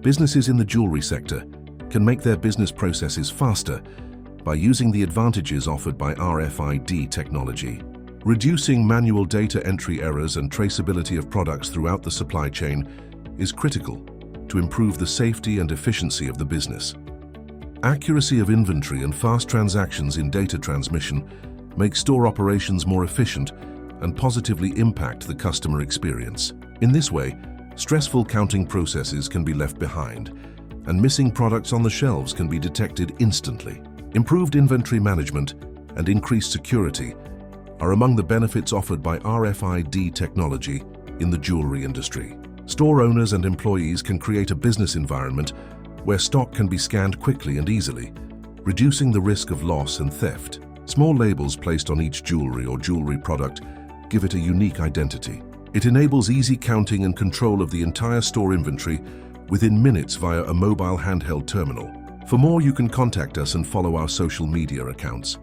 Businesses in the jewelry sector can make their business processes faster by using the advantages offered by RFID technology. Reducing manual data entry errors and traceability of products throughout the supply chain is critical to improve the safety and efficiency of the business. Accuracy of inventory and fast transactions in data transmission make store operations more efficient and positively impact the customer experience. In this way, stressful counting processes can be left behind, and missing products on the shelves can be detected instantly. Improved inventory management and increased security are among the benefits offered by RFID technology in the jewelry industry. Store owners and employees can create a business environment where stock can be scanned quickly and easily, reducing the risk of loss and theft. Small labels placed on each jewelry or jewelry product give it a unique identity. It enables easy counting and control of the entire store inventory within minutes via a mobile handheld terminal. For more, you can contact us and follow our social media accounts.